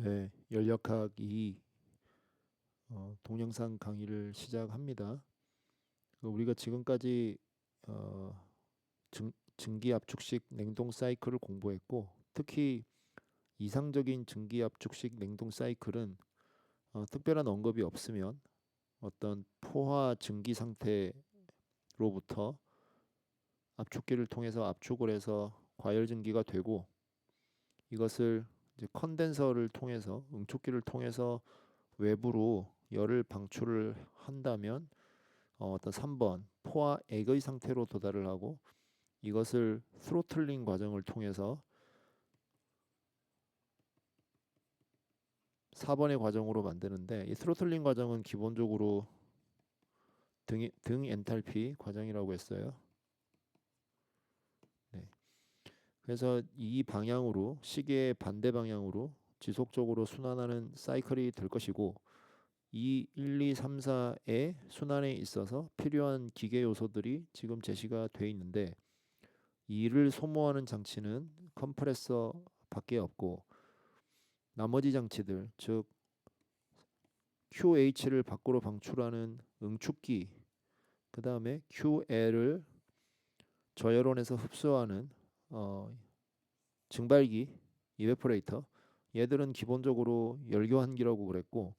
네, 연력학 2 동영상 강의를 시작합니다. 우리가 지금까지 어, 증기 압축식 냉동 사이클을 공부했고, 특히 이상적인 증기 압축식 냉동 사이클은 특별한 언급이 없으면 어떤 포화 증기 상태로부터 압축기를 통해서 압축을 해서 과열 증기가 되고, 이것을 이제 컨덴서를 통해서 응축기를 통해서 외부로 열을 방출을 한다면 어떤 3번 포화액의 상태로 도달을 하고, 이것을 스로틀링 과정을 통해서 4번의 과정으로 만드는데, 이 스로틀링 과정은 기본적으로 등 엔탈피 과정이라고 했어요. 네. 그래서 이 방향으로, 시계의 반대 방향으로 지속적으로 순환하는 사이클이 될 것이고, 이 1, 2, 3, 4의 순환에 있어서 필요한 기계 요소들이 지금 제시가 돼 있는데, 이를 소모하는 장치는 컴프레서밖에 없고, 나머지 장치들, 즉 QH를 밖으로 방출하는 응축기, 그 다음에 QL을 저열원에서 흡수하는 증발기, 이베포레이터, 얘들은 기본적으로 열교환기라고 그랬고,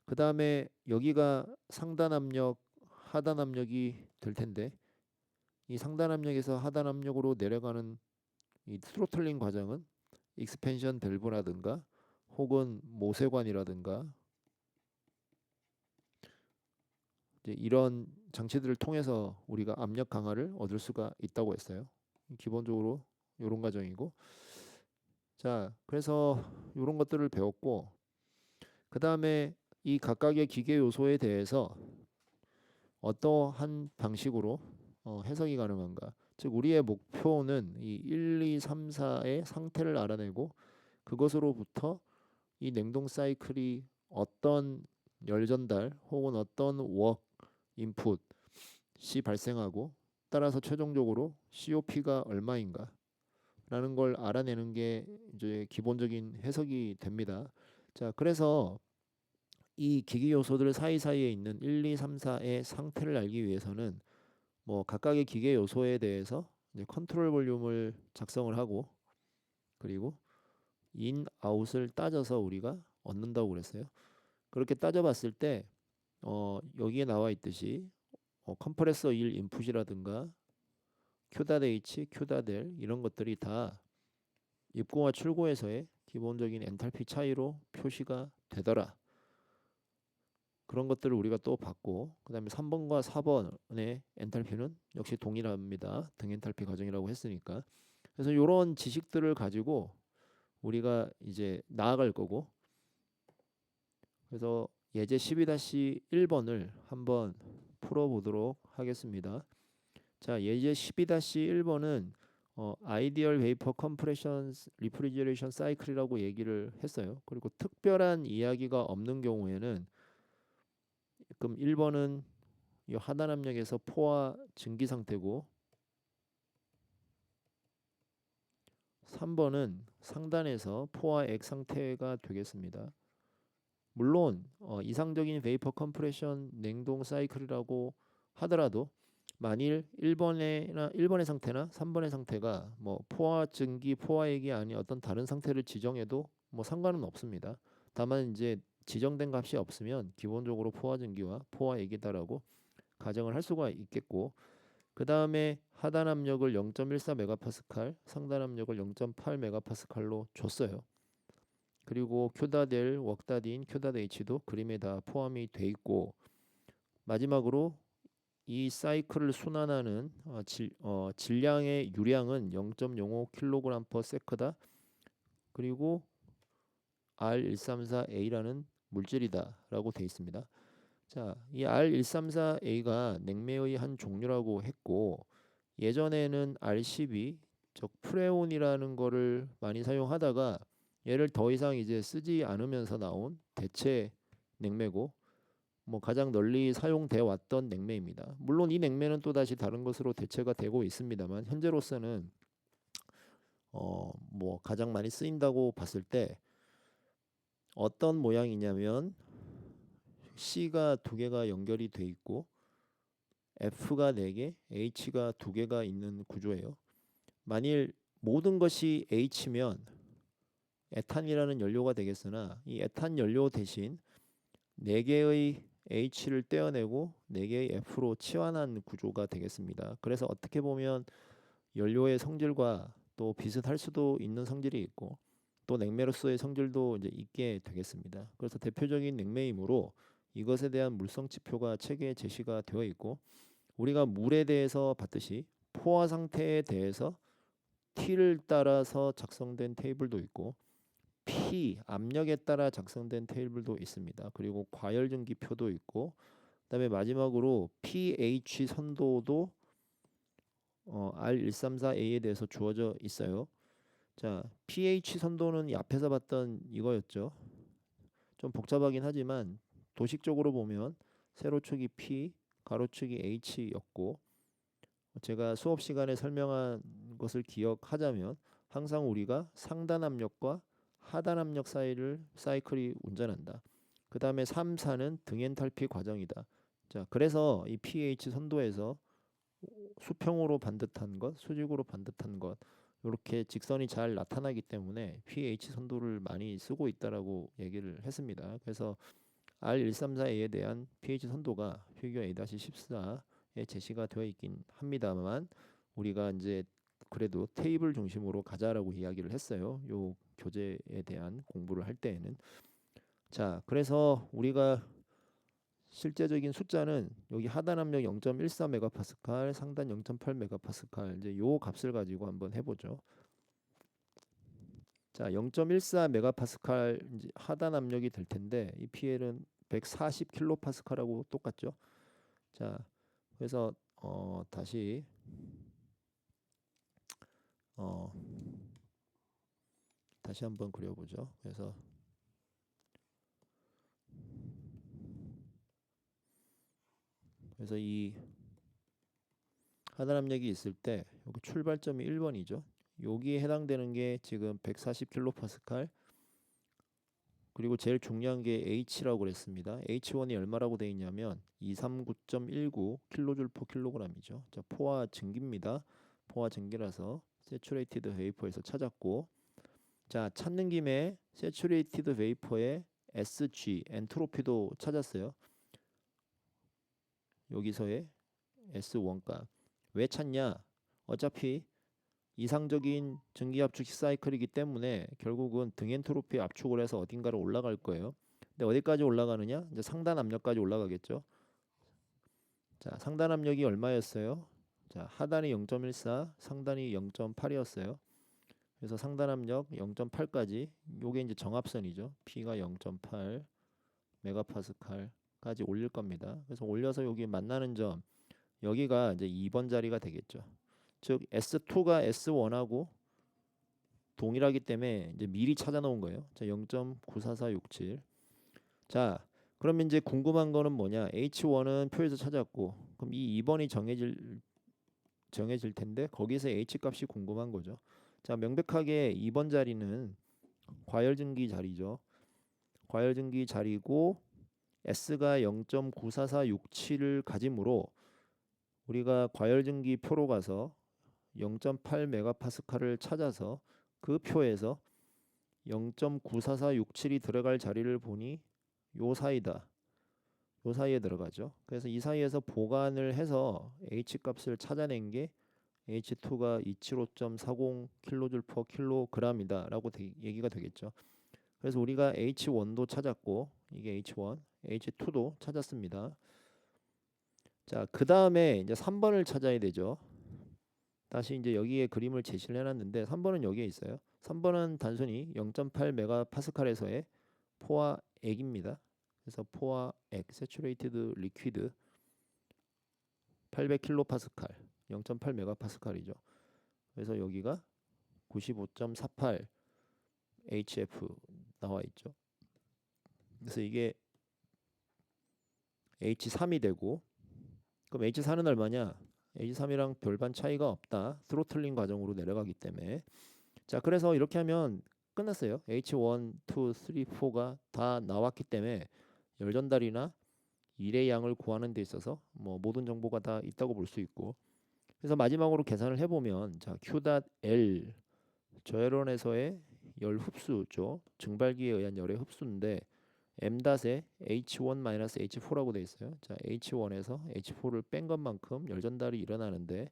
그 다음에 여기가 상단 압력, 하단 압력이 될 텐데, 이 상단 압력에서 하단 압력으로 내려가는 이 스로틀링 과정은 익스펜션 밸브라든가 혹은 모세관이라든가 이제 이런 장치들을 통해서 우리가 압력 강화를 얻을 수가 있다고 했어요. 기본적으로 이런 과정이고, 자, 그래서 이런 것들을 배웠고, 그 다음에 이 각각의 기계 요소에 대해서 어떠한 방식으로 해석이 가능한가? 즉 우리의 목표는 이 1, 2, 3, 4의 상태를 알아내고, 그것으로부터 이 냉동 사이클이 어떤 열 전달 혹은 어떤 웍 인풋이 발생하고, 따라서 최종적으로 COP가 얼마인가 라는 걸 알아내는 게 이제 기본적인 해석이 됩니다. 자, 그래서 이 기기 요소들 사이사이에 있는 1, 2, 3, 4의 상태를 알기 위해서는 뭐 각각의 기계 요소에 대해서 이제 컨트롤 볼륨을 작성을 하고, 그리고 인, 아웃을 따져서 우리가 얻는다고 그랬어요. 그렇게 따져봤을 때 여기에 나와 있듯이 컴프레서 1 인풋이라든가 Q.H, Q.L 이런 것들이 다 입고와 출고에서의 기본적인 엔탈피 차이로 표시가 되더라. 그런 것들을 우리가 또 봤고, 그 다음에 3번과 4번의 엔탈피는 역시 동일합니다. 등 엔탈피 과정이라고 했으니까. 그래서 이런 지식들을 가지고 우리가 이제 나아갈 거고, 그래서 예제 12-1번을 한번 풀어보도록 하겠습니다. 자, 예제 12-1번은 아이디얼 베이퍼 컴프레션 리프리저레이션 사이클이라고 얘기를 했어요. 그리고 특별한 이야기가 없는 경우에는, 그럼 1번은 이 하단 압력에서 포화 증기 상태고, 3번은 상단에서 포화 액 상태가 되겠습니다. 물론 이상적인 베이퍼 컴프레션 냉동 사이클이라고 하더라도, 만일 1번의 상태나 3번의 상태가 뭐 포화 증기, 포화액이 아닌 어떤 다른 상태를 지정해도 뭐 상관은 없습니다. 다만 이제 지정된 값이 없으면 기본적으로 포화 증기와 포화액이다라고 가정을 할 수가 있겠고, 그 다음에 하단 압력을 0.14 메가파스칼, 상단 압력을 0.8 메가파스칼로 줬어요. 그리고 Q.L, 웍닷인, Q.H도 그림에 다 포함이 돼 있고, 마지막으로 이 사이클을 순환하는 질량의 유량은 0.05kg/s다. 그리고 R134A라는 물질이다라고 돼 있습니다. 자, 이 R134A가 냉매의 한 종류라고 했고, 예전에는 R12, 즉 프레온이라는 거를 많이 사용하다가 얘를 더 이상 이제 쓰지 않으면서 나온 대체 냉매고, 뭐 가장 널리 사용돼 왔던 냉매입니다. 물론 이 냉매는 또 다시 다른 것으로 대체가 되고 있습니다만, 현재로서는 뭐 가장 많이 쓰인다고 봤을 때 어떤 모양이냐면 C가 두 개가 연결이 돼 있고 F가 4개, H가 2개가 있는 구조예요. 만일 모든 것이 H면 에탄이라는 연료가 되겠으나 이 에탄 연료 대신 4개의 H를 떼어내고 4개의 F로 치환한 구조가 되겠습니다. 그래서 어떻게 보면 연료의 성질과 또 비슷할 수도 있는 성질이 있고 또 냉매로서의 성질도 이제 있게 되겠습니다. 그래서 대표적인 냉매이므로 이것에 대한 물성 지표가 책에 제시가 되어 있고 우리가 물에 대해서 봤듯이 포화 상태에 대해서 T를 따라서 작성된 테이블도 있고 P 압력에 따라 작성된 테이블도 있습니다. 그리고 과열증기표도 있고 그다음에 마지막으로 pH 선도도 R134A에 대해서 주어져 있어요. 자, pH 선도는 이 앞에서 봤던 이거였죠. 좀 복잡하긴 하지만 도식적으로 보면 세로축이 P, 가로축이 H였고 제가 수업 시간에 설명한 것을 기억하자면 항상 우리가 상단 압력과 하단 압력 사이를 사이클이 운전한다. 그 다음에 3, 4는 등엔탈피 과정이다. 자, 그래서 이 pH 선도에서 수평으로 반듯한 것, 수직으로 반듯한 것 이렇게 직선이 잘 나타나기 때문에 pH 선도를 많이 쓰고 있다라고 얘기를 했습니다. 그래서 R134A에 대한 pH 선도가 피규어 A-14에 제시가 되어 있긴 합니다만 우리가 이제 그래도 테이블 중심으로 가자라고 이야기를 했어요. 요 교재에 대한 공부를 할 때에는 자, 그래서 우리가 실제적인 숫자는 여기 하단 압력 0.14 메가파스칼, 상단 0.8 메가파스칼 이제 요 값을 가지고 한번 해보죠. 자, 0.14 메가파스칼 이제 하단 압력이 될 텐데 이 PL은 140 킬로파스칼하고 똑같죠. 자, 그래서 다시 어, 다시 한번 그려보죠. 그래서 이 하단 압력이 있을 때 여기 출발점이 1번이죠. 여기에 해당되는 게 지금 140 킬로파스칼 그리고 제일 중요한 게 H라고 그랬습니다. H1이 얼마라고 되어 있냐면 239.19 킬로줄 퍼 킬로그램이죠. 자, 포화 증기입니다. 포화 증기라서 세츄레이티드 베이퍼에서 찾았고 자, 찾는 김에 세츄레이티드 베이퍼의 SG 엔트로피도 찾았어요. 여기서의 S1 값. 왜 찾냐? 어차피 이상적인 증기압축 사이클이기 때문에 결국은 등엔트로피 압축을 해서 어딘가로 올라갈 거예요. 근데 어디까지 올라가느냐? 이제 상단 압력까지 올라가겠죠. 자, 상단 압력이 얼마였어요? 자, 하단이 0.14, 상단이 0.8이었어요. 그래서 상단 압력 0.8까지 요게 이제 정합선이죠. P가 0.8 메가파스칼까지 올릴 겁니다. 그래서 올려서 여기 만나는 점 여기가 이제 2번 자리가 되겠죠. 즉 S2가 S1하고 동일하기 때문에 이제 미리 찾아 놓은 거예요. 자, 0.94467. 자, 그러면 이제 궁금한 거는 뭐냐? H1은 표에서 찾았고 그럼 이 2번이 정해질 텐데 거기서 H 값이 궁금한 거죠. 자, 명백하게 2번 자리는 과열증기 자리죠. 과열증기 자리고 S가 0.94467을 가지므로 우리가 과열증기 표로 가서 0.8 메가파스칼을 찾아서 그 표에서 0.94467이 들어갈 자리를 보니 요 사이다. 요 사이에 들어가죠. 그래서 이 사이에서 보관을 해서 H 값을 찾아낸 게 H2가 275.40 킬로줄 퍼 킬로그램이다 라고 얘기가 되겠죠. 그래서 우리가 H1도 찾았고 이게 H1, H2도 찾았습니다. 자, 그 다음에 이제 3번을 찾아야 되죠. 다시 이제 여기에 그림을 제시를 해놨는데 3번은 여기에 있어요. 3번은 단순히 0.8 메가파스칼에서의 포화액입니다. 그래서 포화액, 세츄레이티드 리퀴드 800 킬로파스칼, 0.8 메가파스칼이죠. 그래서 여기가 95.48 HF 나와 있죠. 그래서 이게 H3이 되고 그럼 H4는 얼마냐? H3이랑 별반 차이가 없다. 스로틀링 과정으로 내려가기 때문에. 자, 그래서 이렇게 하면 끝났어요. H1, 2, 3, 4가 다 나왔기 때문에 열 전달이나 일의 양을 구하는 데 있어서 뭐 모든 정보가 다 있다고 볼 수 있고, 그래서 마지막으로 계산을 해보면 자 Q.L 저열원에서의 열 흡수죠. 증발기에 의한 열의 흡수인데 M.에 H1-H4라고 돼 있어요. 자 H1에서 H4를 뺀 것만큼 열 전달이 일어나는데,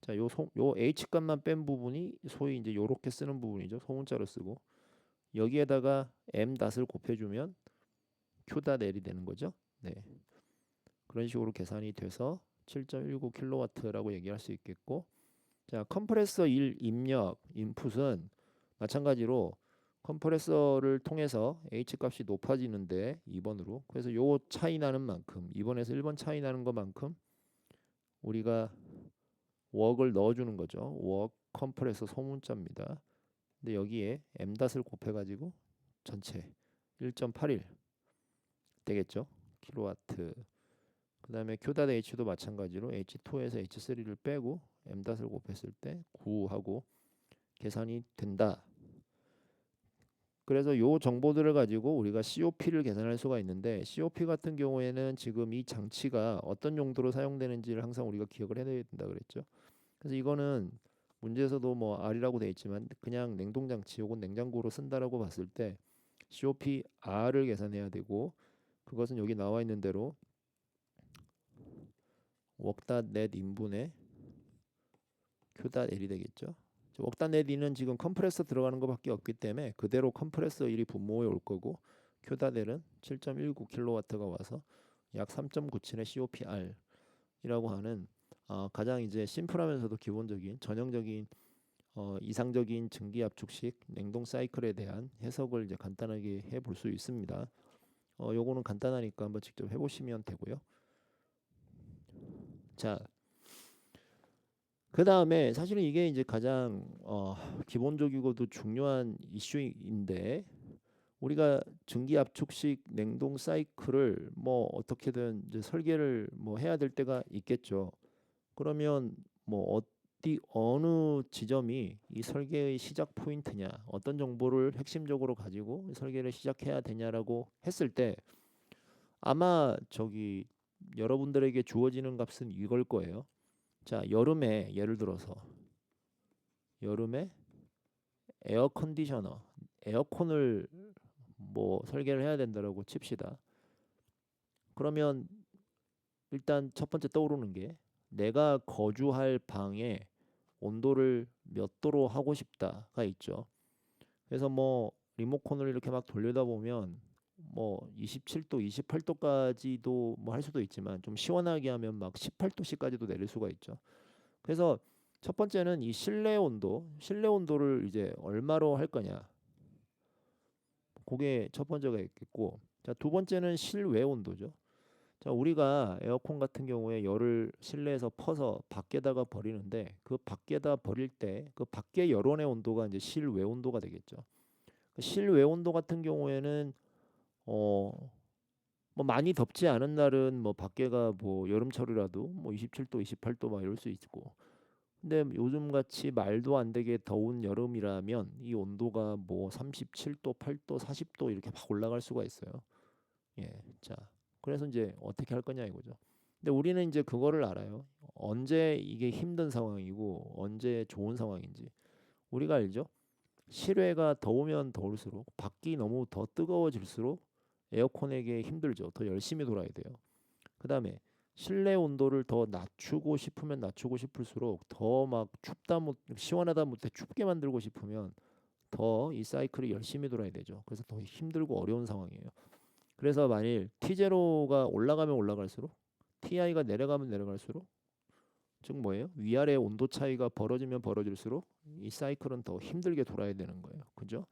자 요 H 값만 뺀 부분이 소위 이제 요렇게 쓰는 부분이죠. 소문자로 쓰고 여기에다가 M.을 곱해주면 Q.L이 되는 거죠. 네. 그런 식으로 계산이 돼서 7.19kW라고 얘기할 수 있겠고, 자 컴프레서 1 입력 인풋은 마찬가지로 컴프레서를 통해서 H 값이 높아지는데 2번으로, 그래서 요 차이 나는 만큼 2번에서 1번 차이 나는 것만큼 우리가 웍을 넣어주는 거죠. 웍 컴프레서 소문자입니다. 근데 여기에 M.을 곱해가지고 전체 1.81 되겠죠. 킬로와트. 그 다음에 Q.H도 마찬가지로 H2에서 H3를 빼고 M.을 곱했을 때 9하고 계산이 된다. 그래서 요 정보들을 가지고 우리가 COP를 계산할 수가 있는데, COP 같은 경우에는 지금 이 장치가 어떤 용도로 사용되는지를 항상 우리가 기억을 해야 된다 그랬죠. 그래서 이거는 문제에서도 뭐 R이라고 되어 있지만 그냥 냉동장치 혹은 냉장고로 쓴다라고 봤을 때 COP R을 계산해야 되고, 그것은 여기 나와 있는 대로 work.net 인분의 Q.L이 되겠죠. work.net 2는 지금 컴프레서 들어가는 것밖에 없기 때문에 그대로 컴프레서 1이 분모에 올 거고, Q.L은 7.19kW가 와서 약 3.97의 COPR이라고 하는 가장 이제 심플하면서도 기본적인 전형적인 이상적인 증기압축식 냉동 사이클에 대한 해석을 이제 간단하게 해볼 수 있습니다. 요거는 간단하니까 한번 직접 해보시면 되고요. 자, 그 다음에 사실은 이게 이제 가장 기본적이고도 중요한 이슈인데, 우리가 증기압축식 냉동 사이클을 뭐 어떻게든 이제 설계를 뭐 해야 될 때가 있겠죠. 그러면 뭐 어느 지점이 이 설계의 시작 포인트냐, 어떤 정보를 핵심적으로 가지고 설계를 시작해야 되냐라고 했을 때 아마 저기 여러분들에게 주어지는 값은 이걸 거예요. 자, 여름에 예를 들어서 여름에 에어 컨디셔너, 에어컨을 뭐 설계를 해야 된다라고 칩시다. 그러면 일단 첫 번째 떠오르는 게 내가 거주할 방의 온도를 몇 도로 하고 싶다가 있죠. 그래서 뭐 리모컨을 이렇게 막 돌리다 보면 뭐 27도, 28도까지도 뭐 할 수도 있지만 좀 시원하게 하면 막 18도씩까지도 내릴 수가 있죠. 그래서 첫 번째는 이 실내 온도를 이제 얼마로 할 거냐. 그게 첫 번째가 있겠고, 자, 두 번째는 실외 온도죠. 자, 우리가 에어컨 같은 경우에 열을 실내에서 퍼서 밖에다가 버리는데 그 밖에다 버릴 때 그 밖의 열원의 온도가 이제 실외 온도가 되겠죠. 그 실외 온도 같은 경우에는 뭐 많이 덥지 않은 날은 뭐 밖에가 뭐 여름철이라도 뭐 27도, 28도 막 이럴 수 있고, 근데 요즘 같이 말도 안 되게 더운 여름이라면 이 온도가 뭐 37도, 8도, 40도 이렇게 막 올라갈 수가 있어요. 예, 자, 그래서 이제 어떻게 할 거냐 이거죠. 근데 우리는 이제 그거를 알아요. 언제 이게 힘든 상황이고 언제 좋은 상황인지 우리가 알죠. 실외가 더우면 더울수록 밖이 너무 더 뜨거워질수록 에어컨에게 힘들죠. 더 열심히 돌아야 돼요. 그 다음에 실내 온도를 더 낮추고 싶으면 낮추고 싶을수록 더 막 춥다 못 시원하다 못해 춥게 만들고 싶으면 더 이 사이클이 열심히 돌아야 되죠. 그래서 더 힘들고 어려운 상황이에요. 그래서 만일 T0가 올라가면 올라갈수록 TI가 내려가면 내려갈수록, 즉 뭐예요? 위아래 온도 차이가 벌어지면 벌어질수록 이 사이클은 더 힘들게 돌아야 되는 거예요. 그죠?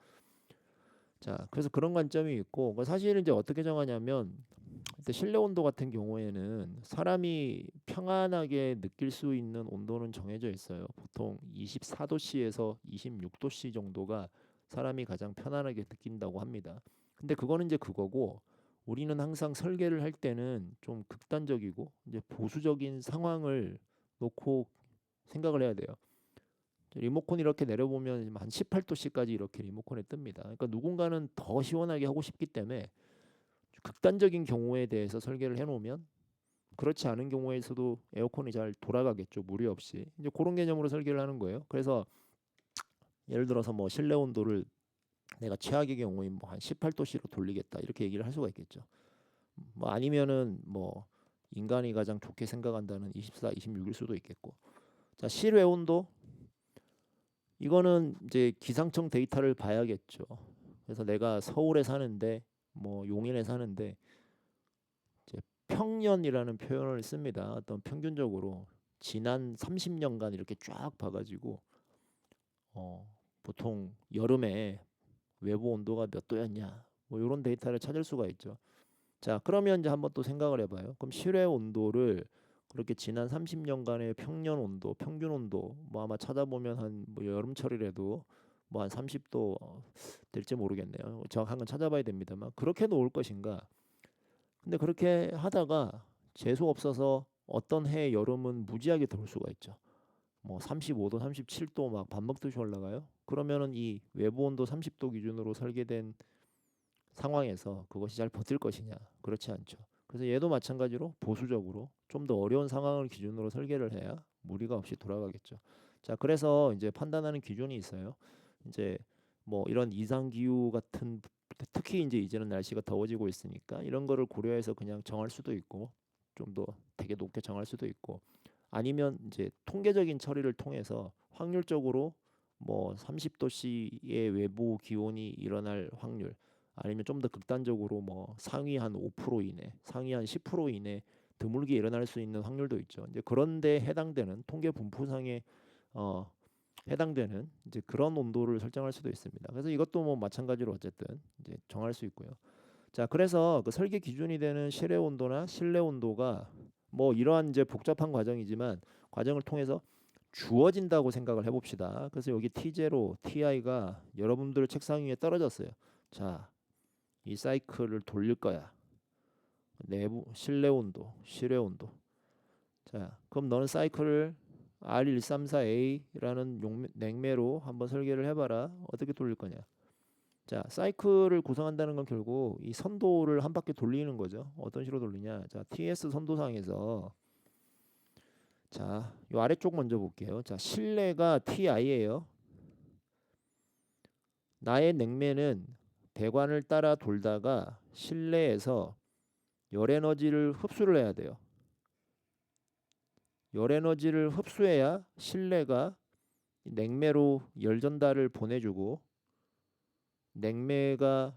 자, 그래서 그런 관점이 있고, 사실은 이제 어떻게 정하냐면 실내 온도 같은 경우에는 사람이 평안하게 느낄 수 있는 온도는 정해져 있어요. 보통 24도씨에서 26도씨 정도가 사람이 가장 편안하게 느낀다고 합니다. 근데 그거는 이제 그거고, 우리는 항상 설계를 할 때는 좀 극단적이고 이제 보수적인 상황을 놓고 생각을 해야 돼요. 리모컨 이렇게 내려보면 한 18도씨까지 이렇게 리모컨에 뜹니다. 그러니까 누군가는 더 시원하게 하고 싶기 때문에 극단적인 경우에 대해서 설계를 해놓으면 그렇지 않은 경우에서도 에어컨이 잘 돌아가겠죠. 무리 없이. 이제 그런 개념으로 설계를 하는 거예요. 그래서 예를 들어서 뭐 실내 온도를 내가 최악의 경우인 뭐 한 18도씨로 돌리겠다 이렇게 얘기를 할 수가 있겠죠. 뭐 아니면은 뭐 인간이 가장 좋게 생각한다는 24, 26일 수도 있겠고. 자, 실외 온도 이거는 이제 기상청 데이터를 봐야겠죠. 그래서 내가 서울에 사는데 뭐 용인에 사는데 이제 평년이라는 표현을 씁니다. 어떤 평균적으로 지난 30년간 이렇게 쫙 봐가지고 보통 여름에 외부 온도가 몇 도였냐 뭐 이런 데이터를 찾을 수가 있죠. 자, 그러면 이제 한번 또 생각을 해봐요. 그럼 실외 온도를 그렇게 지난 30년간의 평년 온도, 평균 온도 뭐 아마 찾아보면 한 뭐 여름철이라도 뭐 한 30도 될지 모르겠네요. 정확한 건 찾아봐야 됩니다만 그렇게 놓을 것인가? 근데 그렇게 하다가 재수 없어서 어떤 해 여름은 무지하게 더울 수가 있죠. 뭐 35도, 37도 막 밥 먹듯이 올라가요. 그러면은 이 외부 온도 30도 기준으로 설계된 상황에서 그것이 잘 버틸 것이냐? 그렇지 않죠. 그래서 얘도 마찬가지로 보수적으로 좀 더 어려운 상황을 기준으로 설계를 해야 무리가 없이 돌아가겠죠. 자, 그래서 이제 판단하는 기준이 있어요. 이제 뭐 이런 이상 기후 같은 특히 이제 이제는 날씨가 더워지고 있으니까 이런 거를 고려해서 그냥 정할 수도 있고 좀 더 되게 높게 정할 수도 있고 아니면 이제 통계적인 처리를 통해서 확률적으로 뭐 30도씨의 외부 기온이 일어날 확률 아니면 좀 더 극단적으로 뭐 상위 한 5% 이내, 상위 한 10% 이내 드물게 일어날 수 있는 확률도 있죠. 이제 그런데 해당되는 통계 분포상에 어 해당되는 이제 그런 온도를 설정할 수도 있습니다. 그래서 이것도 뭐 마찬가지로 어쨌든 이제 정할 수 있고요. 자, 그래서 그 설계 기준이 되는 실외 온도나 실내 온도가 뭐 이러한 이제 복잡한 과정이지만 과정을 통해서 주어진다고 생각을 해봅시다. 그래서 여기 T0, TI가 여러분들 책상 위에 떨어졌어요. 자, 이 사이클을 돌릴 거야. 내부 실내 온도, 실외 온도. 자, 그럼 너는 사이클을 R134A라는 냉매로 한번 설계를 해봐라. 어떻게 돌릴 거냐? 자, 사이클을 구성한다는 건 결국 이 선도를 한 바퀴 돌리는 거죠. 어떤 식으로 돌리냐? 자, TS 선도상에서 자, 요 아래쪽 먼저 볼게요. 자, 실내가 TI예요. 나의 냉매는 배관을 따라 돌다가 실내에서 열 에너지를 흡수를 해야 돼요. 열 에너지를 흡수해야 실내가 냉매로 열 전달을 보내주고 냉매가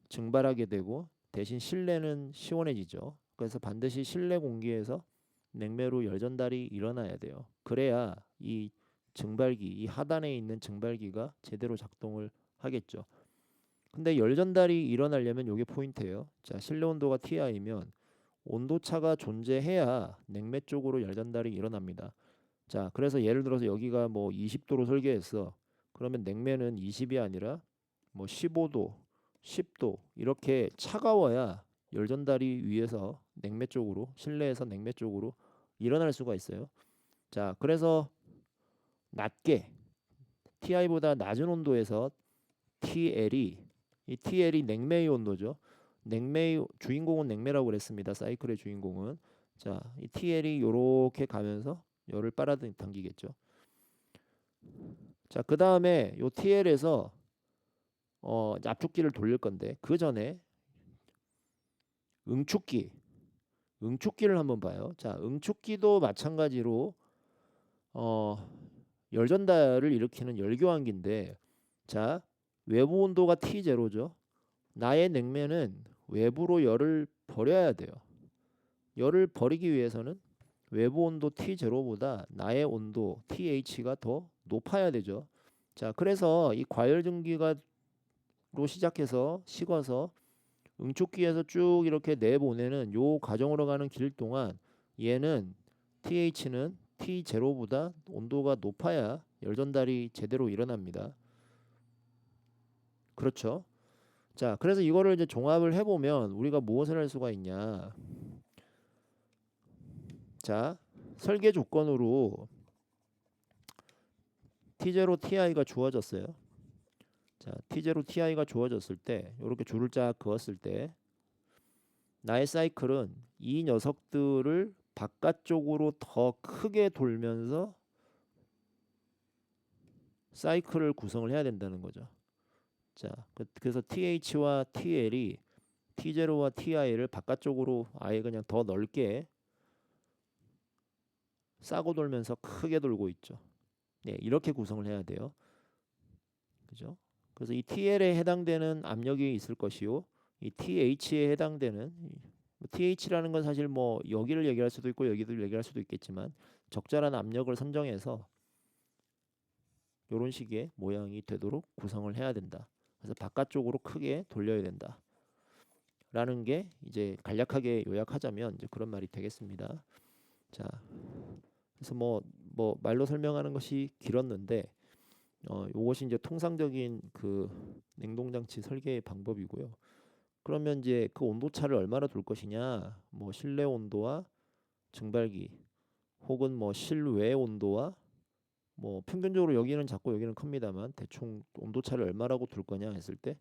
증발하게 되고 대신 실내는 시원해지죠. 그래서 반드시 실내 공기에서 냉매로 열 전달이 일어나야 돼요. 그래야 이 증발기, 이 하단에 있는 증발기가 제대로 작동을 하겠죠. 근데 열 전달이 일어나려면 이게 포인트예요. 자, 실내 온도가 TI면 온도차가 존재해야 냉매 쪽으로 열 전달이 일어납니다. 자, 그래서 예를 들어서 여기가 뭐 20도로 설계했어. 그러면 냉매는 20이 아니라 뭐 15도, 10도 이렇게 차가워야 열 전달이 위에서 냉매 쪽으로 실내에서 냉매 쪽으로 일어날 수가 있어요. 자, 그래서 낮게 TI보다 낮은 온도에서 TL이 이 TL이 냉매의 온도죠. 냉매의 주인공은 냉매라고 그랬습니다. 사이클의 주인공은 자, 이 TL이 이렇게 가면서 열을 빨아당기겠죠. 자, 그 다음에 요 TL에서 압축기를 돌릴 건데 그 전에 응축기를 한번 봐요. 자, 응축기도 마찬가지로 열 전달을 일으키는 열교환기인데 자, 외부 온도가 T0죠. 나의 냉매는 외부로 열을 버려야 돼요. 열을 버리기 위해서는 외부 온도 T0보다 나의 온도 TH가 더 높아야 되죠. 자, 그래서 이 과열증기가로 시작해서 식어서 응축기에서 쭉 이렇게 내보내는 요 과정으로 가는 길 동안 얘는 TH는 T0보다 온도가 높아야 열 전달이 제대로 일어납니다. 그렇죠? 자, 그래서 이거를 이제 종합을 해보면 우리가 무엇을 할 수가 있냐? 자, 설계 조건으로 T0 Ti가 주어졌어요. 자, T0 Ti가 주어졌을 때 이렇게 줄을 쫙 그었을 때 나의 사이클은 이 녀석들을 바깥쪽으로 더 크게 돌면서 사이클을 구성을 해야 된다는 거죠. 자, 그래서 TH와 TL이 T0와 TI를 바깥쪽으로 아예 그냥 더 넓게 싸고 돌면서 크게 돌고 있죠. 네, 이렇게 구성을 해야 돼요. 그죠? 그래서 이 TL에 해당되는 압력이 있을 것이요. 이 TH에 해당되는 TH라는 건 사실 뭐 여기를 얘기할 수도 있고 여기를 얘기할 수도 있겠지만 적절한 압력을 선정해서 이런 식의 모양이 되도록 구성을 해야 된다. 그래서 바깥쪽으로 크게 돌려야 된다. 라는 게 이제 간략하게 요약하자면 이제 그런 말이 되겠습니다. 자, 그래서 뭐 말로 설명하는 것이 길었는데 요것이 이제 통상적인 그 냉동장치 설계의 방법이고요. 그러면 이제 그 온도차를 얼마나 둘 것이냐, 뭐 실내 온도와 증발기 혹은 뭐 실외 온도와 뭐 평균적으로 여기는 작고 여기는 큽니다만 대충 온도차를 얼마라고 둘 거냐 했을 때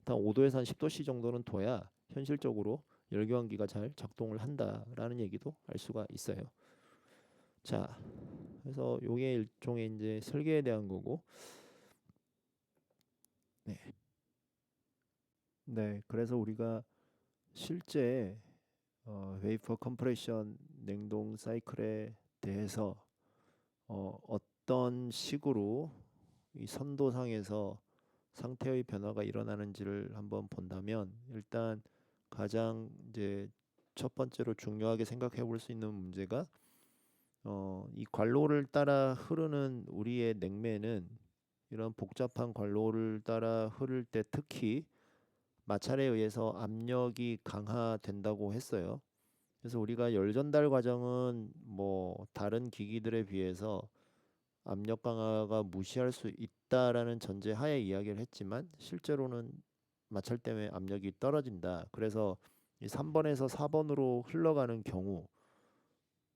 한 5도에서 한 10도씨 정도는 둬야 현실적으로 열교환기가 잘 작동을 한다라는 얘기도 알 수가 있어요. 자, 그래서 요게 일종의 이제 설계에 대한 거고, 네, 네, 그래서 우리가 실제 웨이퍼 컴프레션 냉동 사이클에 대해서 어떤 식으로 이 선도상에서 상태의 변화가 일어나는지를 한번 본다면 일단 가장 이제 첫 번째로 중요하게 생각해 볼 수 있는 문제가 이 관로를 따라 흐르는 우리의 냉매는 이런 복잡한 관로를 따라 흐를 때 특히 마찰에 의해서 압력이 강화된다고 했어요. 그래서 우리가 열 전달 과정은 뭐 다른 기기들에 비해서 압력 강화가 무시할 수 있다라는 전제 하에 이야기를 했지만 실제로는 마찰 때문에 압력이 떨어진다. 그래서 이 3번에서 4번으로 흘러가는 경우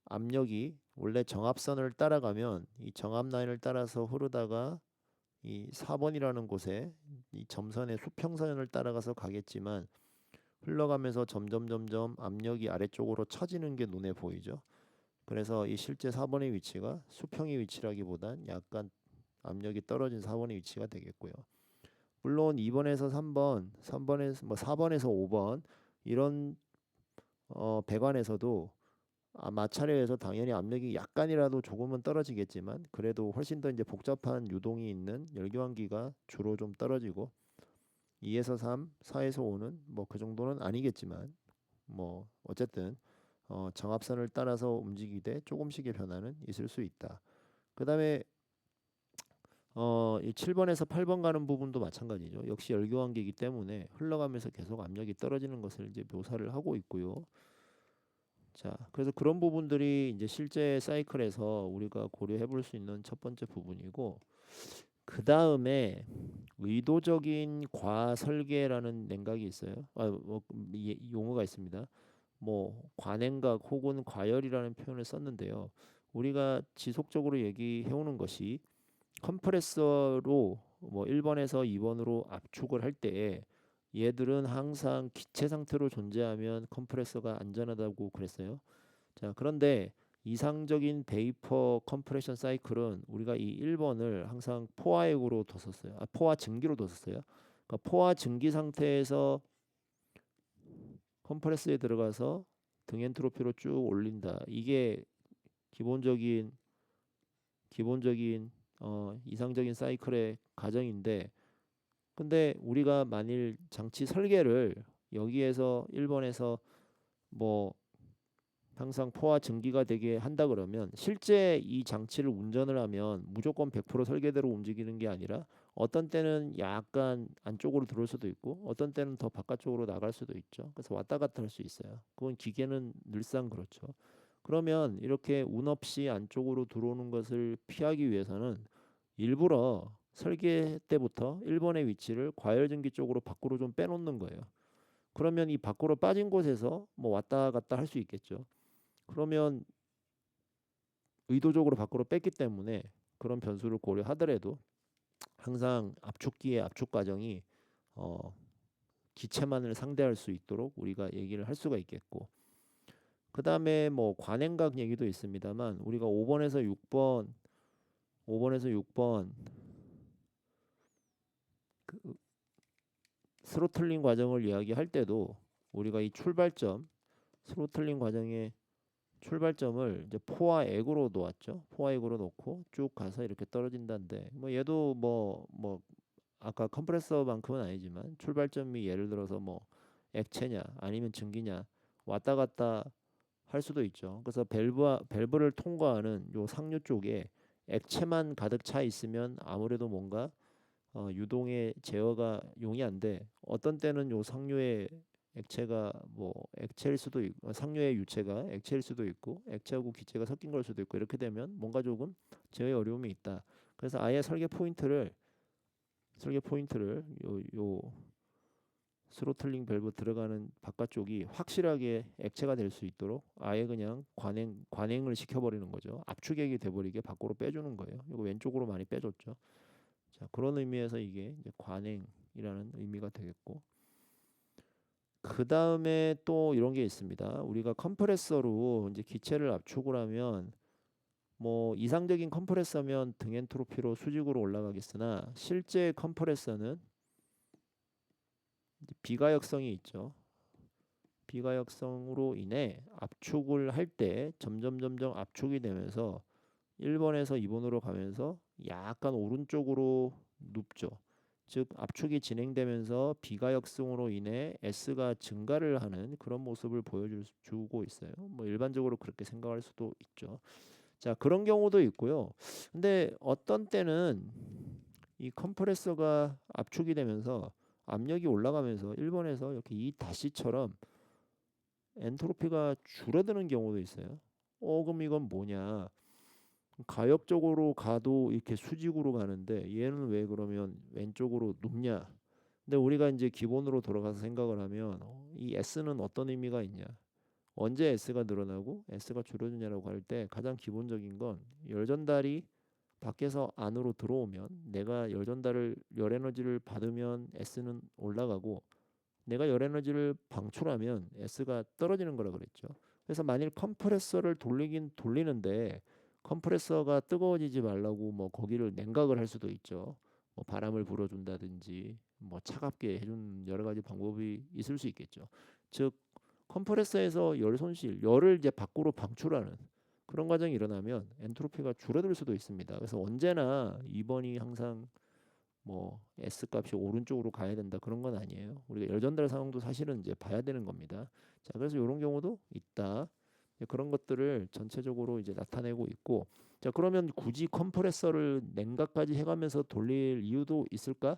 압력이 원래 정압선을 따라가면 이 정압 라인을 따라서 흐르다가 이 4번이라는 곳에 이 점선의 수평선을 따라가서 가겠지만 흘러가면서 점점 압력이 아래쪽으로 처지는 게 눈에 보이죠. 그래서 이 실제 4번의 위치가 수평의 위치라기보단 약간 압력이 떨어진 4번의 위치가 되겠고요. 물론 2번에서 3번, 3번에서 뭐 4번에서 5번 이런 배관에서도 마찰에 의해서 당연히 압력이 약간이라도 조금은 떨어지겠지만 그래도 훨씬 더 이제 복잡한 유동이 있는 열교환기가 주로 좀 떨어지고 2에서 3, 4에서 5는 뭐 그 정도는 아니겠지만 뭐 어쨌든 정압선을 따라서 움직이되 조금씩의 변화는 있을 수 있다. 그다음에 이 7번에서 8번 가는 부분도 마찬가지죠. 역시 열교환기이기 때문에 흘러가면서 계속 압력이 떨어지는 것을 이제 묘사를 하고 있고요. 자, 그래서 그런 부분들이 이제 실제 사이클에서 우리가 고려해 볼 수 있는 첫 번째 부분이고, 그 다음에 의도적인 과설계라는 냉각이 있어요. 용어가 있습니다. 뭐 관행각 혹은 과열이라는 표현을 썼는데요. 우리가 지속적으로 얘기해 오는 것이 컴프레서로 뭐 1번에서 2번으로 압축을 할 때에 얘들은 항상 기체 상태로 존재하면 컴프레서가 안전하다고 그랬어요. 자, 그런데 이상적인 베이퍼 컴프레션 사이클은 우리가 이 1번을 항상 포화액으로 뒀었어요. 포화 증기로 뒀었어요. 그러니까 포화 증기 상태에서 컴프레서에 들어가서 등 엔트로피로 쭉 올린다. 이게 기본적인 이상적인 사이클의 가정인데, 근데 우리가 만일 장치 설계를 여기에서 1번에서 뭐 항상 포화 증기가 되게 한다 그러면 실제 이 장치를 운전을 하면 무조건 100% 설계대로 움직이는 게 아니라 어떤 때는 약간 안쪽으로 들어올 수도 있고 어떤 때는 더 바깥쪽으로 나갈 수도 있죠. 그래서 왔다 갔다 할 수 있어요. 그건 기계는 늘상 그렇죠. 그러면 이렇게 운 없이 안쪽으로 들어오는 것을 피하기 위해서는 일부러 설계 때부터 1번의 위치를 과열증기 쪽으로 밖으로 좀 빼놓는 거예요. 그러면 이 밖으로 빠진 곳에서 뭐 왔다 갔다 할 수 있겠죠. 그러면 의도적으로 밖으로 뺐기 때문에 그런 변수를 고려하더라도 항상 압축기의 압축 과정이 어, 기체만을 상대할 수 있도록 우리가 얘기를 할 수가 있겠고, 그 다음에 뭐 관행각 얘기도 있습니다만, 우리가 5번에서 6번 그 스로틀링 과정을 이야기할 때도 우리가 이 출발점, 스로틀링 과정의 출발점을 이제 포와 액으로 놓았죠. 포와 액으로 놓고 쭉 가서 이렇게 떨어진다는데, 뭐 얘도 뭐 아까 컴프레서만큼은 아니지만 출발점이 예를 들어서 뭐 액체냐 아니면 증기냐 왔다 갔다 할 수도 있죠. 그래서 밸브를 통과하는 요 상류 쪽에 액체만 가득 차 있으면 아무래도 뭔가 유동의 제어가 용이 안 돼. 어떤 때는 요 상류의 액체가 뭐 액체일 수도 있고, 상류의 유체가 액체일 수도 있고, 액체하고 기체가 섞인 걸 수도 있고, 이렇게 되면 뭔가 조금 제어에 어려움이 있다. 그래서 아예 설계 포인트를 요 스로틀링 밸브 들어가는 바깥쪽이 확실하게 액체가 될 수 있도록 아예 그냥 관행을 시켜버리는 거죠. 압축액이 돼버리게 밖으로 빼주는 거예요. 이거 왼쪽으로 많이 빼줬죠. 자, 그런 의미에서 이게 이제 관행이라는 의미가 되겠고, 그 다음에 또 이런 게 있습니다. 우리가 컴프레서로 이제 기체를 압축을 하면 뭐 이상적인 컴프레서면 등엔트로피로 수직으로 올라가겠으나 실제 컴프레서는 비가역성이 있죠. 비가역성으로 인해 압축을 할 때 점점 압축이 되면서 1번에서 2번으로 가면서 약간 오른쪽으로 눕죠. 즉 압축이 진행되면서 비가역성으로 인해 S가 증가를 하는 그런 모습을 보여주고 있어요. 뭐 일반적으로 그렇게 생각할 수도 있죠. 자, 그런 경우도 있고요. 근데 어떤 때는 이 컴프레서가 압축이 되면서 압력이 올라가면서 1번에서 이렇게 이 다시처럼 엔트로피가 줄어드는 경우도 있어요. 그럼 이건 뭐냐? 가역적으로 가도 이렇게 수직으로 가는데 얘는 왜 그러면 왼쪽으로 눕냐? 근데 우리가 이제 기본으로 돌아가서 생각을 하면 이 S는 어떤 의미가 있냐? 언제 S가 늘어나고 S가 줄어드냐라고 할 때 가장 기본적인 건 열전달이 밖에서 안으로 들어오면 내가 열 에너지를 받으면 S는 올라가고 내가 열 에너지를 방출하면 S가 떨어지는 거라 그랬죠. 그래서 만일 컴프레서를 돌리긴 돌리는데 컴프레서가 뜨거워지지 말라고 뭐 거기를 냉각을 할 수도 있죠. 뭐 바람을 불어준다든지 뭐 차갑게 해준 여러 가지 방법이 있을 수 있겠죠. 즉 컴프레서에서 열 손실, 열을 이제 밖으로 방출하는 그런 과정이 일어나면 엔트로피가 줄어들 수도 있습니다. 그래서 언제나 2번이 항상 뭐 S 값이 오른쪽으로 가야 된다 그런 건 아니에요. 우리가 열전달 상황도 사실은 이제 봐야 되는 겁니다. 자, 그래서 이런 경우도 있다. 그런 것들을 전체적으로 이제 나타내고 있고, 자, 그러면 굳이 컴프레서를 냉각까지 해가면서 돌릴 이유도 있을까?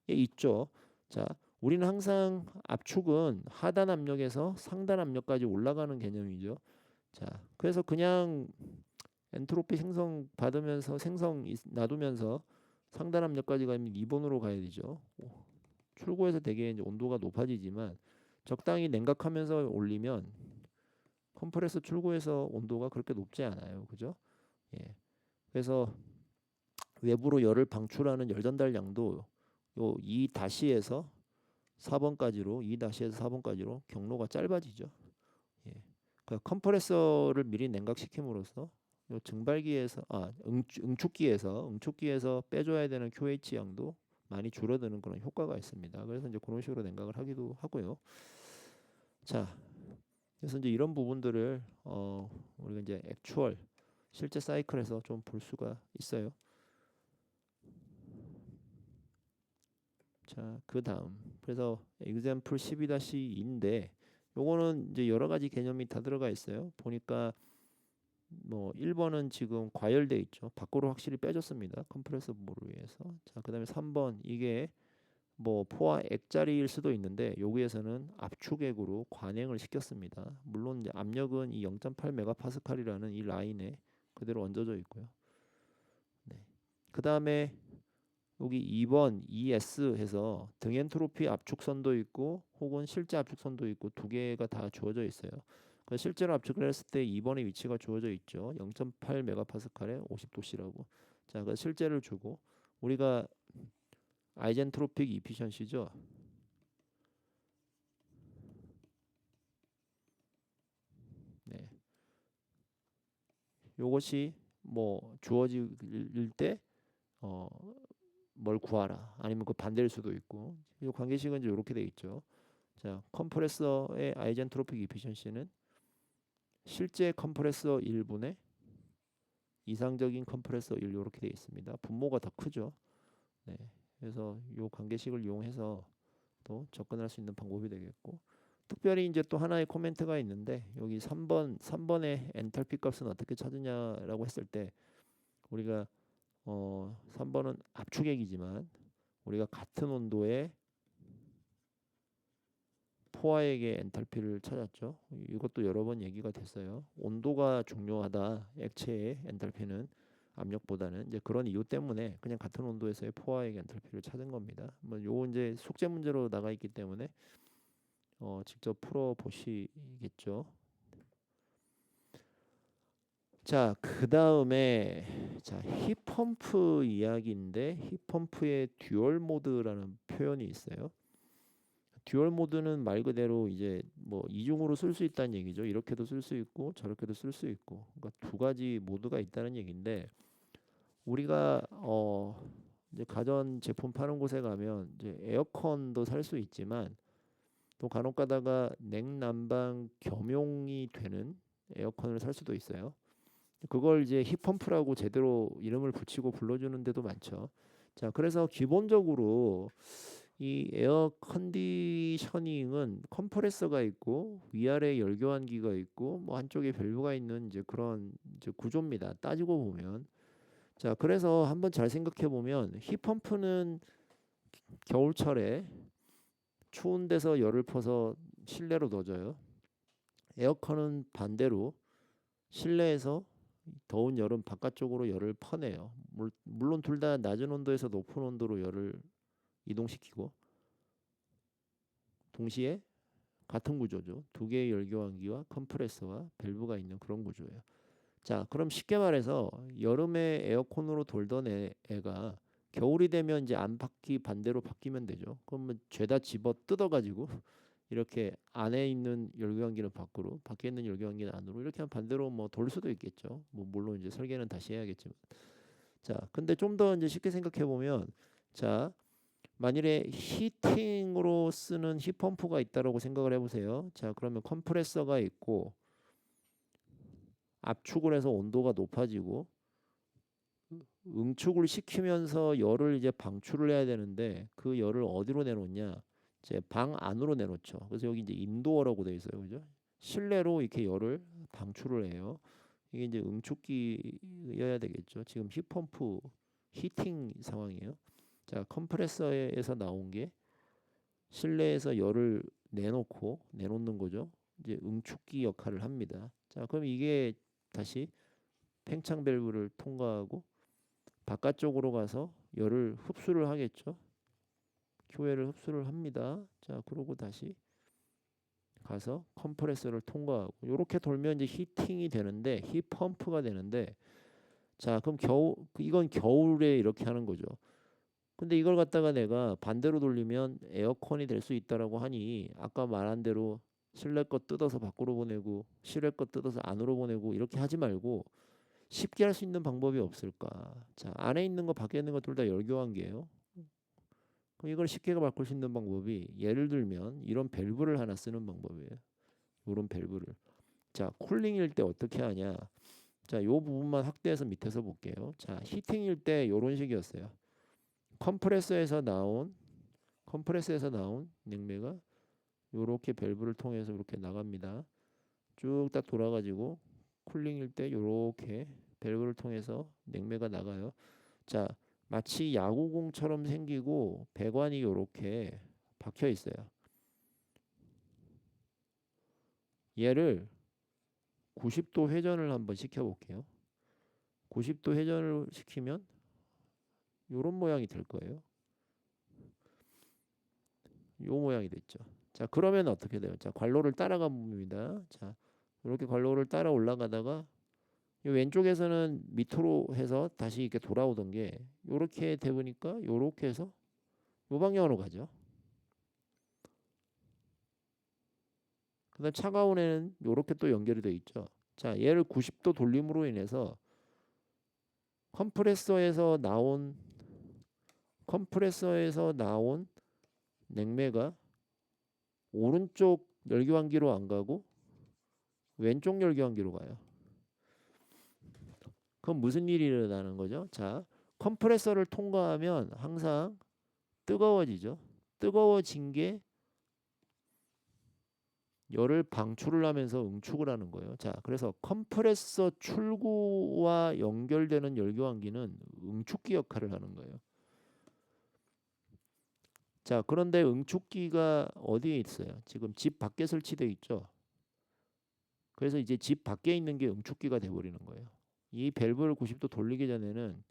예, 있죠. 자, 우리는 항상 압축은 하단 압력에서 상단 압력까지 올라가는 개념이죠. 자, 그래서 그냥 엔트로피 생성 받으면서 놔두면서 상단 압력까지 가면 2번으로 가야 되죠. 출고에서 되게 이제 온도가 높아지지만 적당히 냉각하면서 올리면 컴프레서 출고에서 온도가 그렇게 높지 않아요. 그죠? 예. 그래서 외부로 열을 방출하는 열 전달량도 요 2-에서 4번까지로 2-에서 4번까지로 경로가 짧아지죠. 예. 그 컴프레서를 미리 냉각시킴으로써 요 증발기에서 응축기에서 빼줘야 되는 QH 양도 많이 줄어드는 그런 효과가 있습니다. 그래서 이제 그런 식으로 냉각을 하기도 하고요. 자, 그래서 이제 이런 부분들을 우리가 이제 액추얼 실제 사이클에서 좀 볼 수가 있어요. 자, 그 다음 그래서 example 12-2인데 요거는 이제 여러 가지 개념이 다 들어가 있어요. 보니까 뭐 1번은 지금 과열돼 있죠. 밖으로 확실히 빼줬습니다. 컴프레서 부를 위해서. 자, 그다음에 3번 이게 뭐 포화 액자리일 수도 있는데 여기에서는 압축액으로 관행을 시켰습니다. 물론 이제 압력은 이 0.8 메가파스칼이라는 이 라인에 그대로 얹어져 있고요. 네. 그다음에 여기 2번 ES 해서 등엔트로피 압축선도 있고 혹은 실제 압축선도 있고 두 개가 다 주어져 있어요. 그 실제로 압축을 했을 때 2번의 위치가 주어져 있죠. 0.8 메가파스칼에 50도씨라고. 자, 그 실제를 주고 우리가 아이젠트로픽 이피션시죠. 네. 요것이 뭐 주어질 때 어, 뭘 구하라. 아니면 그 반대일 수도 있고. 이 관계식은 이제 이렇게 돼 있죠. 자, 컴프레서의 아이젠트로픽 이피션시는 실제 컴프레서 1분의 이상적인 컴프레서 1 이렇게 돼 있습니다. 분모가 더 크죠. 네. 그래서 요 관계식을 이용해서 또 접근할 수 있는 방법이 되겠고 특별히 이제 또 하나의 코멘트가 있는데 여기 3번의 엔탈피 값은 어떻게 찾느냐라고 했을 때 우리가 3번은 압축액이지만 우리가 같은 온도의 포화액의 엔탈피를 찾았죠. 이것도 여러 번 얘기가 됐어요. 온도가 중요하다. 액체의 엔탈피는 압력보다는 이제 그런 이유 때문에 그냥 같은 온도에서의 포화액 엔탈피를 찾은 겁니다. 뭐 요 이제 숙제 문제로 나가 있기 때문에 직접 풀어 보시겠죠. 자, 그다음에 자, 힙펌프 이야기인데 힙펌프의 듀얼 모드라는 표현이 있어요. 듀얼 모드는 말 그대로 이제 뭐 이중으로 쓸 수 있다는 얘기죠. 이렇게도 쓸 수 있고 저렇게도 쓸 수 있고. 그러니까 두 가지 모드가 있다는 얘기인데 우리가 이제 가전 제품 파는 곳에 가면 이제 에어컨도 살 수 있지만 또 간혹 가다가 냉난방 겸용이 되는 에어컨을 살 수도 있어요. 그걸 이제 힙펌프라고 제대로 이름을 붙이고 불러주는 데도 많죠. 자, 그래서 기본적으로 이 에어 컨디셔닝은 컴프레서가 있고 위아래 열교환기가 있고 뭐 한쪽에 밸브가 있는 이제 그런 이제 구조입니다. 따지고 보면. 자, 그래서 한번 잘 생각해 보면 힙펌프는 겨울철에 추운 데서 열을 퍼서 실내로 넣어줘요. 에어컨은 반대로 실내에서 더운 여름 바깥쪽으로 열을 퍼내요. 물론 둘 다 낮은 온도에서 높은 온도로 열을 이동시키고 동시에 같은 구조죠. 두 개의 열교환기와 컴프레서와 밸브가 있는 그런 구조예요. 자, 그럼 쉽게 말해서 여름에 에어컨으로 돌던 애가 겨울이 되면 이제 안바퀴 반대로 바뀌면 되죠. 그러면 죄다 집어 뜯어가지고 이렇게 안에 있는 열교환기는 밖으로, 밖에 있는 열교환기는 안으로 이렇게 하면 반대로 뭐 돌 수도 있겠죠. 뭐 물론 이제 설계는 다시 해야겠지만. 자, 근데 좀 더 이제 쉽게 생각해 보면, 자, 만일에 히팅으로 쓰는 힙펌프가 있다라고 생각을 해보세요. 자, 그러면 컴프레서가 있고 압축을 해서 온도가 높아지고 응축을 시키면서 열을 이제 방출을 해야 되는데 그 열을 어디로 내놓냐? 이제 방 안으로 내놓죠. 그래서 여기 이제 인도어라고 되어 있어요, 그죠? 실내로 이렇게 열을 방출을 해요. 이게 이제 응축기여야 되겠죠. 지금 힙펌프 히팅 상황이에요. 자, 컴프레서에서 나온 게 실내에서 열을 내놓는 거죠. 이제 응축기 역할을 합니다. 자, 그럼 이게 다시 팽창 밸브를 통과하고 바깥쪽으로 가서 열을 흡수를 하겠죠. 교회를 흡수를 합니다. 자, 그러고 다시 가서 컴프레서를 통과하고 이렇게 돌면 이제 히팅이 되는데 힙펌프가 되는데 자, 그럼 이건 겨울에 이렇게 하는 거죠. 근데 이걸 갖다가 내가 반대로 돌리면 에어컨이 될 수 있다라고 하니 아까 말한 대로 실내 거 뜯어서 밖으로 보내고 실외 거 뜯어서 안으로 보내고 이렇게 하지 말고 쉽게 할 수 있는 방법이 없을까? 자, 안에 있는 거 밖에 있는 거 둘 다 열교환기예요. 그럼 이걸 쉽게 바꿀 수 있는 방법이 예를 들면 이런 밸브를 하나 쓰는 방법이에요. 이런 밸브를. 자, 쿨링일 때 어떻게 하냐? 자, 요 부분만 확대해서 밑에서 볼게요. 자, 히팅일 때 요런 식이었어요. 컴프레서에서 나온 냉매가 요렇게 밸브를 통해서 이렇게 나갑니다. 쭉 딱 돌아가지고 쿨링일 때 요렇게 밸브를 통해서 냉매가 나가요. 자, 마치 야구공처럼 생기고 배관이 요렇게 박혀 있어요. 얘를 90도 회전을 한번 시켜 볼게요. 90도 회전을 시키면 요런 모양이 될 거예요. 요 모양이 됐죠. 자, 그러면 어떻게 돼요? 자, 관로를 따라가 봅니다. 자, 이렇게 관로를 따라 올라가다가 이 왼쪽에서는 밑으로 해서 다시 이렇게 돌아오던 게 요렇게 돼 보니까 요렇게 해서 요 방향으로 가죠. 그다음 차가운 애는 요렇게 또 연결이 돼 있죠. 자, 얘를 90도 돌림으로 인해서 컴프레서에서 나온 냉매가 오른쪽 열기환기로 안 가고 왼쪽 열기환기로 가요. 그럼 무슨 일이 일어나는 거죠? 자, 컴프레서를 통과하면 항상 뜨거워지죠. 뜨거워진 게 열을 방출을 하면서 응축을 하는 거예요. 자, 그래서 컴프레서 출구와 연결되는 열기환기는 응축기 역할을 하는 거예요. 자, 그런데 응축기가 어디에 있어요? 지금 집 밖에 설치되어 있죠. 그래서 이제 집 밖에 있는 게 응축기가 돼버리는 거예요. 이 밸브를 90도 돌리기 전에는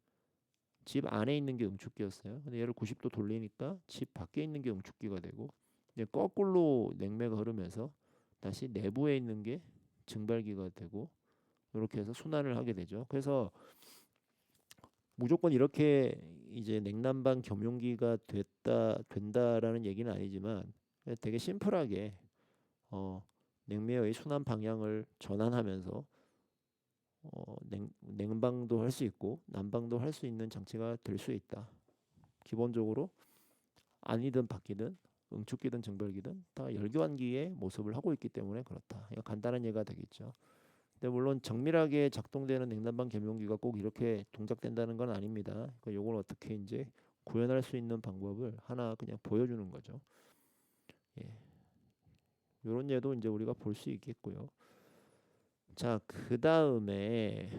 집 안에 있는 게 응축기였어요. 근데 얘를 90도 돌리니까 집 밖에 있는 게 응축기가 되고 이제 거꾸로 냉매가 흐르면서 다시 내부에 있는 게 증발기가 되고 이렇게 해서 순환을 하게 되죠. 그래서 무조건 이렇게 이제 냉난방 겸용기가 된다라는 얘기는 아니지만 되게 심플하게 냉매의 순환 방향을 전환하면서 냉방도 할 수 있고 난방도 할 수 있는 장치가 될 수 있다. 기본적으로 안이든 밖이든 응축기든 증발기든 다 열교환기의 모습을 하고 있기 때문에 그렇다. 이거 간단한 예가 되겠죠. 근데 물론 정밀하게 작동되는 냉난방 겸용기가 꼭 이렇게 동작된다는 건 아닙니다. 그러니까 요걸 어떻게 이제 구현할 수 있는 방법을 하나 그냥 보여주는 거죠. 예. 요런 예도 이제 우리가 볼 수 있겠고요. 자, 그 다음에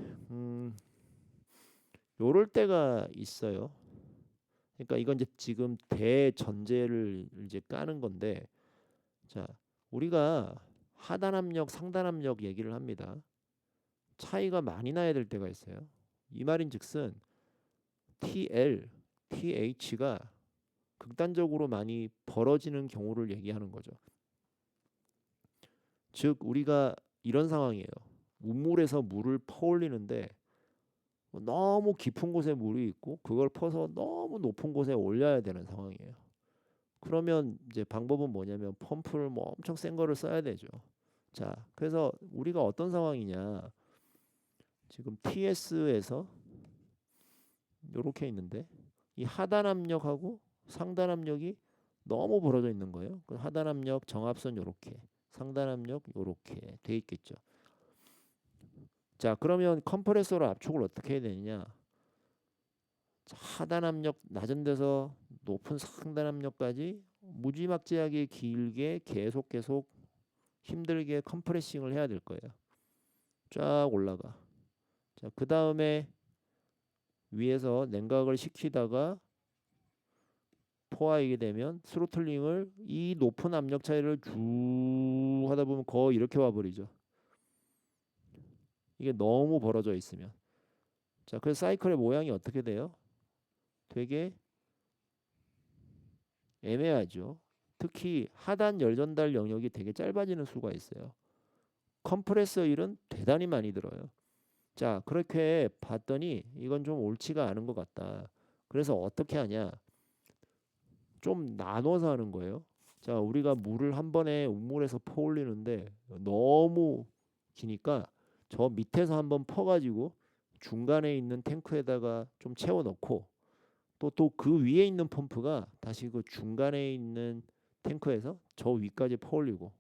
요럴 때가 있어요. 그러니까 이건 이제 지금 대전제를 이제 까는 건데, 자, 우리가 하단 압력, 상단 압력 얘기를 합니다. 차이가 많이 나야 될 때가 있어요. 이 말인즉슨 TL, TH가 극단적으로 많이 벌어지는 경우를 얘기하는 거죠. 즉 우리가 이런 상황이에요. 우물에서 물을 퍼올리는데 너무 깊은 곳에 물이 있고 그걸 퍼서 너무 높은 곳에 올려야 되는 상황이에요. 그러면 이제 방법은 뭐냐면 펌프를 뭐 엄청 센 거를 써야 되죠. 자, 그래서 우리가 어떤 상황이냐? 지금 TS에서 이렇게 있는데 이 하단 압력하고 상단 압력이 너무 벌어져 있는 거예요. 그 하단 압력 정합선 요렇게, 상단 압력 요렇게 돼 있겠죠. 자, 그러면 컴프레서로 압축을 어떻게 해야 되느냐? 하단 압력 낮은 데서 높은 상단 압력까지 무지막지하게 길게 계속 힘들게 컴프레싱을 해야 될 거예요. 쫙 올라가. 자, 그 다음에 위에서 냉각을 시키다가 포화이게 되면 스로틀링을 이 높은 압력 차이를 쭉 하다 보면 거의 이렇게 와버리죠. 이게 너무 벌어져 있으면. 자, 그래서 사이클의 모양이 어떻게 돼요? 되게 애매하죠. 특히 하단 열전달 영역이 되게 짧아지는 수가 있어요. 컴프레서 일은 대단히 많이 들어요. 자, 그렇게 봤더니 이건 좀 옳지가 않은 것 같다. 그래서 어떻게 하냐? 좀 나눠서 하는 거예요. 자, 우리가 물을 한 번에 우물에서 퍼올리는데 너무 기니까 저 밑에서 한번 퍼가지고 중간에 있는 탱크에다가 좀 채워 넣고 또 그 위에 있는 펌프가 다시 그 중간에 있는 탱크에서 저 위까지 퍼올리고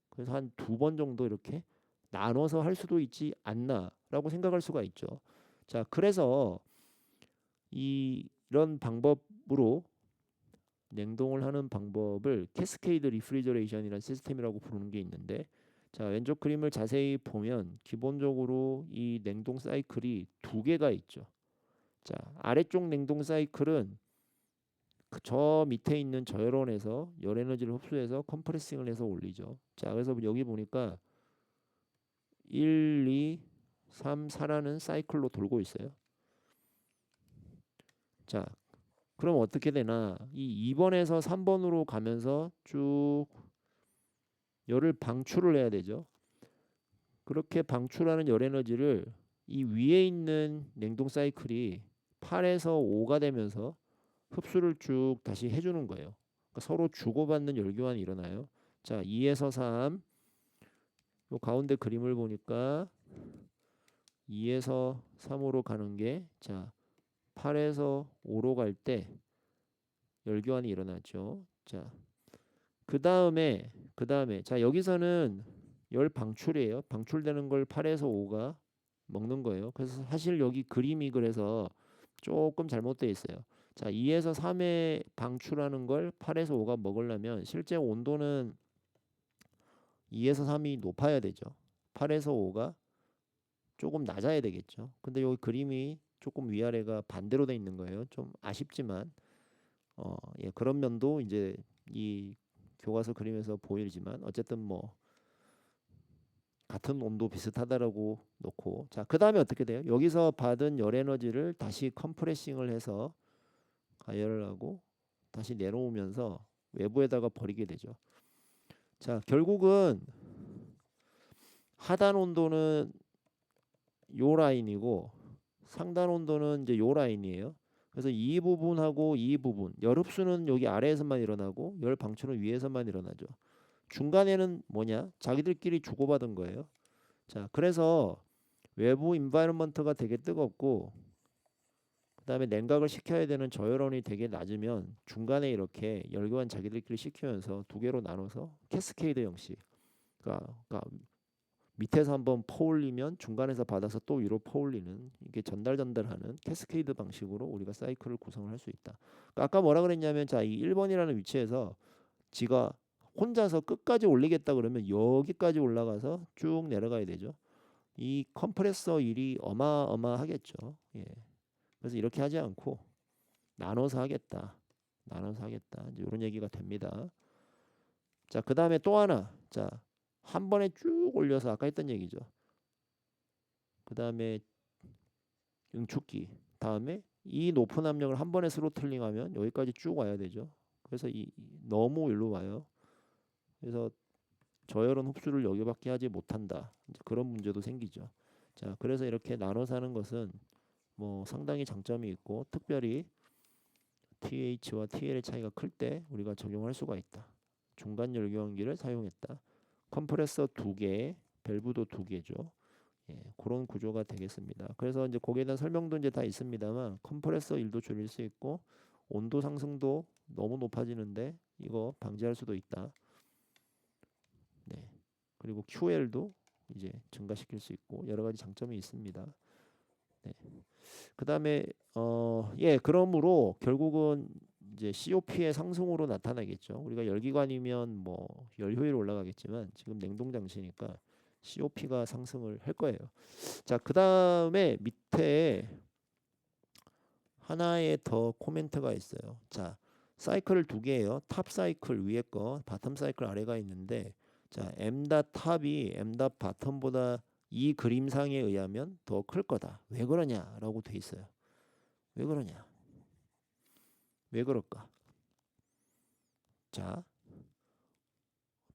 그래서 한 두 번 정도 이렇게 나눠서 할 수도 있지 않나라고 생각할 수가 있죠. 자, 그래서 이런 방법으로 냉동을 하는 방법을 캐스케이드 리프리저레이션이라는 시스템이라고 부르는 게 있는데, 자, 왼쪽 그림을 자세히 보면 기본적으로 이 냉동 사이클이 두 개가 있죠. 자, 아래쪽 냉동 사이클은 저 밑에 있는 저열원에서 열 에너지를 흡수해서 컴프레싱을 해서 올리죠. 자, 그래서 여기 보니까 1, 2, 3, 4라는 사이클로 돌고 있어요. 자, 그럼 어떻게 되나? 이 2번에서 3번으로 가면서 쭉 열을 방출을 해야 되죠. 그렇게 방출하는 열 에너지를 이 위에 있는 냉동 사이클이 8에서 5가 되면서 흡수를 쭉 다시 해주는 거예요. 그러니까 서로 주고받는 열교환이 일어나요. 자, 2에서 3, 요 가운데 그림을 보니까 2에서 3으로 가는 게, 자, 8에서 5로 갈 때 열교환이 일어나죠. 자, 그 다음에 자, 여기서는 열 방출이에요. 방출되는 걸 8에서 5가 먹는 거예요. 그래서 사실 여기 그림이 그래서 조금 잘못되어 있어요. 자, 2에서 3에 방출하는 걸 8에서 5가 먹으려면 실제 온도는 2에서 3이 높아야 되죠. 8에서 5가 조금 낮아야 되겠죠. 근데 여기 그림이 조금 위아래가 반대로 돼 있는 거예요. 좀 아쉽지만 예, 그런 면도 이제 이 교과서 그림에서 보이지만 어쨌든 뭐 같은 온도 비슷하다라고 놓고, 자, 그다음에 어떻게 돼요? 여기서 받은 열 에너지를 다시 컴프레싱을 해서 가열을 하고 다시 내려오면서 외부에다가 버리게 되죠. 자, 결국은 하단 온도는 요 라인이고 상단 온도는 이제 요 라인이에요. 그래서 이 부분하고 이 부분, 열 흡수는 여기 아래에서만 일어나고 열 방출은 위에서만 일어나죠. 중간에는 뭐냐? 자기들끼리 주고받은 거예요. 자, 그래서 외부 인바이러먼트가 되게 뜨겁고 그다음에 냉각을 시켜야 되는 저열원이 되게 낮으면 중간에 이렇게 열교환 자기들끼리 시키면서 두 개로 나눠서 캐스케이드 형식, 그러니까 밑에서 한번 퍼올리면 중간에서 받아서 또 위로 퍼올리는, 이게 전달하는 캐스케이드 방식으로 우리가 사이클을 구성을 할 수 있다. 그러니까 아까 뭐라 그랬냐면, 자, 이 1번이라는 위치에서 지가 혼자서 끝까지 올리겠다 그러면 여기까지 올라가서 쭉 내려가야 되죠. 이 컴프레서 일이 어마어마하겠죠. 예. 그래서 이렇게 하지 않고 나눠서 하겠다. 나눠서 하겠다. 이제 이런 얘기가 됩니다. 자, 그 다음에 또 하나. 자, 한 번에 쭉 올려서 아까 했던 얘기죠. 그 다음에 응축기. 다음에 이 높은 압력을 한 번에 스로틀링하면 여기까지 쭉 와야 되죠. 그래서 너무 일로 와요. 그래서 저열은 흡수를 여기밖에 하지 못한다. 이제 그런 문제도 생기죠. 자, 그래서 이렇게 나눠서 하는 것은 뭐 상당히 장점이 있고, 특별히 TH와 TL의 차이가 클 때 우리가 적용할 수가 있다. 중간 열교환기를 사용했다. 컴프레서 2개, 밸브도 2개죠. 예, 그런 구조가 되겠습니다. 그래서 이제 거기에 대한 설명도 이제 다 있습니다만, 컴프레서 일도 줄일 수 있고 온도 상승도 너무 높아지는데 이거 방지할 수도 있다. 네. 그리고 QL도 이제 증가시킬 수 있고 여러 가지 장점이 있습니다. 네. 그다음에 예, 그러므로 결국은 이제 COP의 상승으로 나타나겠죠. 우리가 열기관이면 뭐 열 효율이 올라가겠지만 지금 냉동 장치니까 COP가 상승을 할 거예요. 자, 그다음에 밑에 하나의 더 코멘트가 있어요. 자, 사이클을 2개예요. 탑 사이클 위에 거, 바텀 사이클 아래가 있는데, 자, m 탑이 m 바텀보다 이 그림상에 의하면 더 클 거다. 왜 그러냐라고 돼 있어요. 왜 그러냐? 왜 그럴까? 자,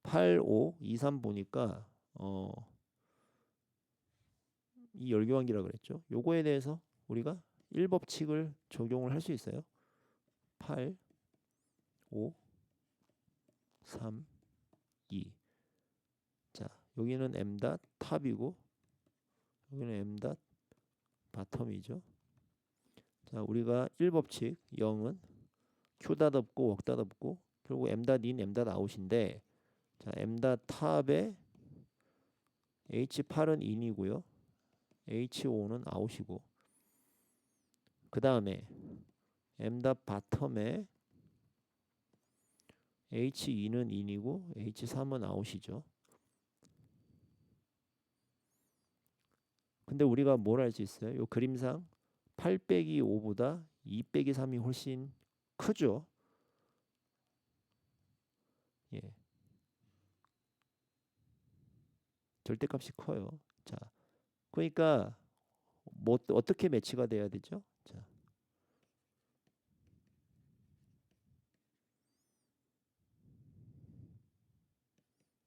8, 5, 2, 3 보니까 이 열교환기라 그랬죠. 요거에 대해서 우리가 1법칙을 적용을 할 수 있어요. 8, 5, 3, 2. 자, 여기는 m 탑이고 여기는 m 바텀이죠. 자, 우리가 1법칙 0은 q 없고 웍 없고 결국 m in, m out인데, 자, m 탑에 h8은 in이고요. h5는 out이고, 그 다음에 m 바텀에 h2는 in이고 h3은 out이죠. 근데 우리가 뭘 알 수 있어요? 이 그림상 8 빼기 5보다 2 빼기 3이 훨씬 크죠. 예. 절대값이 커요. 자, 그러니까 뭐 어떻게 매치가 돼야 되죠? 자,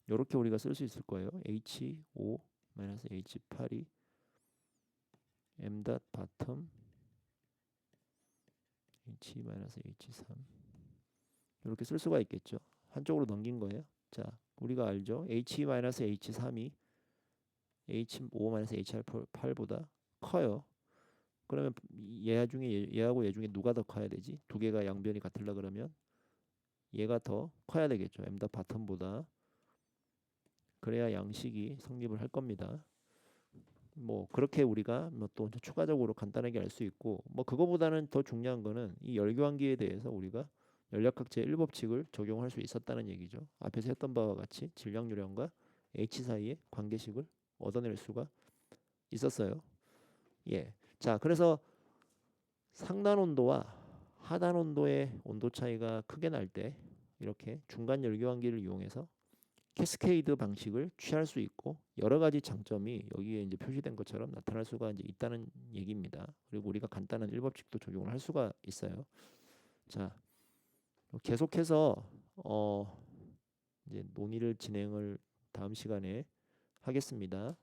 이렇게 우리가 쓸 수 있을 거예요. H5 H8이 m 닷 바텀 h-h3 이렇게 쓸 수가 있겠죠. 한쪽으로 넘긴 거예요. 자, 우리가 알죠. h-h3이 h5-h8보다 커요. 그러면 얘하고 얘 중에 누가 더 커야 되지? 두 개가 양변이 같으려 그러면 얘가 더 커야 되겠죠. m 닷 바텀보다. 그래야 양식이 성립을 할 겁니다. 뭐 그렇게 우리가 뭐 또 추가적으로 간단하게 알 수 있고, 뭐 그거보다는 더 중요한 거는 이 열교환기에 대해서 우리가 연력학 제1법칙을 적용할 수 있었다는 얘기죠. 앞에서 했던 바와 같이 질량유량과 H 사이의 관계식을 얻어낼 수가 있었어요. 예. 자, 그래서 상단 온도와 하단 온도의 온도 차이가 크게 날 때 이렇게 중간 열교환기를 이용해서 캐스케이드 방식을 취할 수 있고, 여러 가지 장점이 여기에 이제 표시된 것처럼 나타날 수가 이제 있다는 얘기입니다. 그리고 우리가 간단한 일법칙도 적용을 할 수가 있어요. 자, 계속해서 이제 논의를 진행을 다음 시간에 하겠습니다.